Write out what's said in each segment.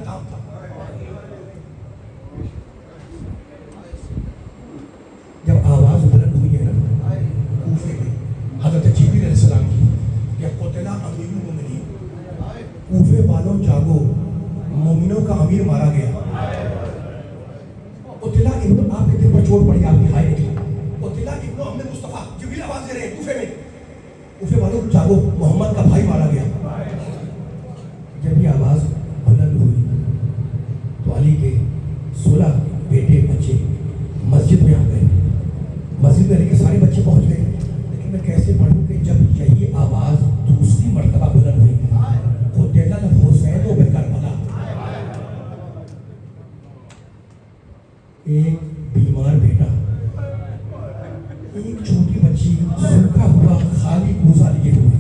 کام تھا. جب آواز بلند ہوئی ہے نا کوفے میں حضرت جبریل علیہ السلام کی کہ قتل امیر المومنین، کوفے والوں جاگو، مومنوں کا امیر مارا گیا. قتل ابن، آپ کے دل پر چوٹ پڑی، آپ کی ہائے نکلا. قتل ابن عم مصطفیٰ، جبریل آواز دے رہے ہیں کوفے میں، کوفے والوں جاگو، محمد کا بھائی مارا گیا. جب یہ آواز بلند ہوئی تو علی کے 16 بیٹے بچے مسجد میں آ گئے. مسجد میں علی کے سارے بچے پہنچ گئے. لیکن میں کیسے پڑھوں کہ جب یہی آواز دوسری مرتبہ بلند ہوئی، قتل الحسین بن کربلا، ایک بیمار بیٹا، ایک چھوٹی بچی سوکھا ہوا خالی کوزہ لیے ہوئے.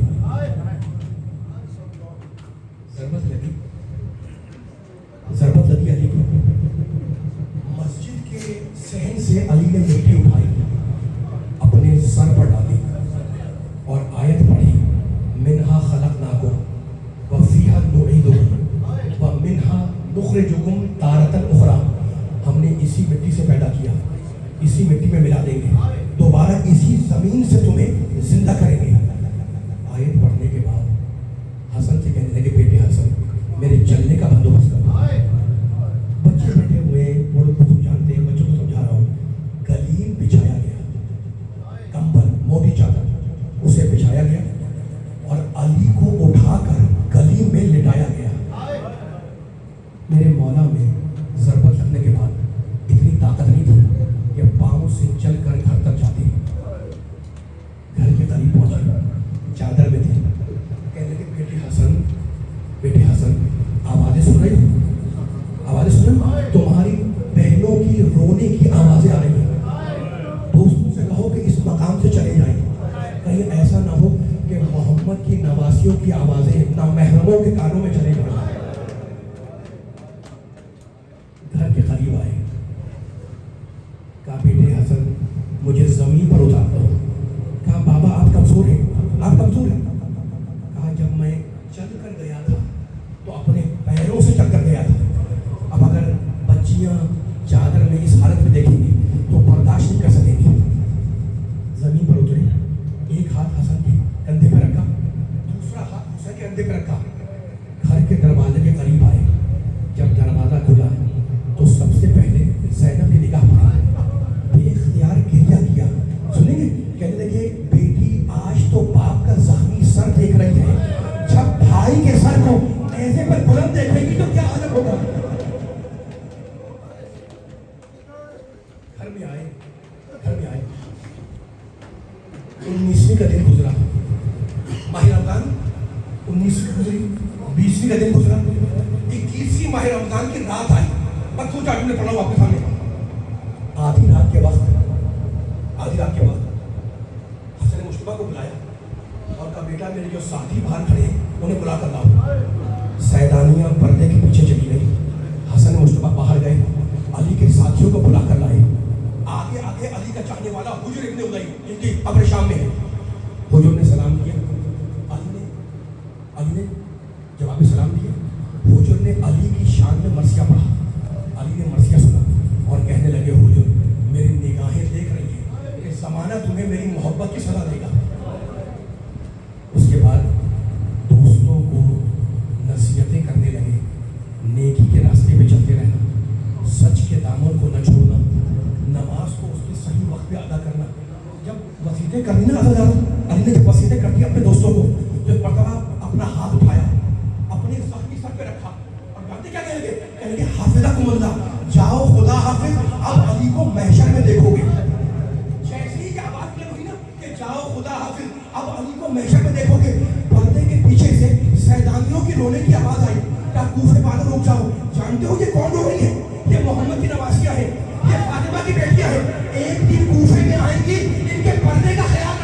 ضربت لگی علی کو. مسجد کے صحن سے علی نے مٹی اٹھائی، اپنے سر پر ڈالی اور آیت پڑھی، منہا خلقناکم وفیہا نعیدکم ومنہا نخرجکم تارۃ اخری. ہم نے اسی مٹی سے پیدا کیا، اسی مٹی میں ملا دیں گے، دوبارہ اسی زمین سے تمہیں زندہ کریں گے. آیت پڑھنے کے بعد حسن سے کہنے لگے، بیٹے حسن میرے چلنے کا بندوبست کرو. بچے بیٹھے ہوئے، بڑوں کو سمجھاتے ہیں، بچوں کو سمجھا رہا ہوں. گلیم بچھایا گیا، کمبل موٹی چادر اسے بچھایا گیا اور علی کو اٹھا کر گلیم میں لٹایا گیا. میرے مولا میں ضربت لگنے کے بعد اتنی طاقت نہیں تھی کہ پاؤں سے چل کر گھر تک جاتی. گھر کے قریب پہنچے، چادر میں تھی. کہنے لگے، بیٹے حسن آوازیں سن رہی ہو؟ آوازیں سن رہی؟ تمہاری بہنوں کی رونے کی آوازیں آ رہی ہیں. دوستوں سے کہو کہ اس مقام سے چلے جائیں، کہیں ایسا نہ ہو کہ محمد کی نواسیوں کی آوازیں نامحرموں کے کانوں میں چلے جائیں. گھر کے قریب آئے، کہا بیٹے حسن مجھے زمین پر اتار دو. کہا بابا آپ کمزور ہیں، آپ کمزور ہیں. کہا جب میں چل کر گیا تھا تو اپنے پیروں سے چل کر گیا تھا. اب اگر بچیاں چادر میں اس حالت میں دیکھیں گی تو برداشت نہیں کر سکیں گی. زمین پر اترے، ایک ہاتھ حسن کے کندھے پہ رکھا، دوسرا ہاتھ حسین کے کندھے پہ رکھا. گھر کے دروازے کے قریب آئے. جب دروازہ کھلا تو سب سے پہلے زینب کی نگاہ پڑی، بے اختیار گریہ کیا. سنیں گے؟ کہنے لگے، بیٹی آج تو باپ کا زخمی سر دیکھ رہی ہے، جب بھائی کے سر کو نیزے پر بلند دیکھے گی تو کیا حالت ہوگا. گھر میں آئے 19ویں کا دن گزرا، ماہ رمضان 19ویں گزری، 20ویں کا دن گزرا، 21ویں ماہ رمضان کی رات آئی. میں سوچا نے پڑھا ہوں آپ کے سامنے. آدھی رات کے وقت حسن مشتبہ کو بلایا اور کہا بیٹا میرے جو ساتھی باہر کھڑے ہیں انہیں بلا کر لاؤ. سیدانیاں پردے کے پیچھے چلی گئی. حسن مشتبہ باہر گئے، علی کے ساتھیوں کو بلا کر لائے. آگے علی کا چاہنے والا حجر ابن ادئی جن کی قبر شام میں ہے، حجر نے سلام کیا. علی نے جواب سلام دیا. حجر نے علی کی شان میں مرثیہ پڑھا. علی نے مرثیہ سنا اور کہنے لگے، حجر میری نگاہیں دیکھ رہی ہیں کہ زمانہ تمہیں میری محبت کی سزا دے گا. اس کے بعد دوستوں کو نصیحتیں کرنے لگے، نیکی کے راستے پہ چلتے رہنا، سچ کے دامن کو نہ چھوڑنا، نماز کو اس کے صحیح وقت پہ ادا کرنا. جب وصیتیں کرنی نا علی نے جب وصیتیں کر دی اپنے دوستوں کو، تو ایک مرتبہ اپنا ہاتھ اٹھایا، اپنے زخمی سر پہ رکھا اور جانتے کیا کہنے لگے؟ کہنے لگے، حافظکم اللہ، جاؤ خدا حافظ، اب علی کو محشر میں دیکھو گے. جیسے ہی کیا بات ہوئی نا کہ جاؤ خدا حافظ، اب علی کو محشر میں دیکھو گے، پردے کے پیچھے سے سیدانیوں کی رونے کی آواز آئی. کیا کوفے والوں رک جاؤ، جانتے ہو یہ کون رو رہی ہے؟ یہ محمد کی نواسیاں ہیں، یہ فاطمہ کی بیٹیاں ہیں. ایک دن کوفے میں آئیں گی، ان کے پردے کا خیال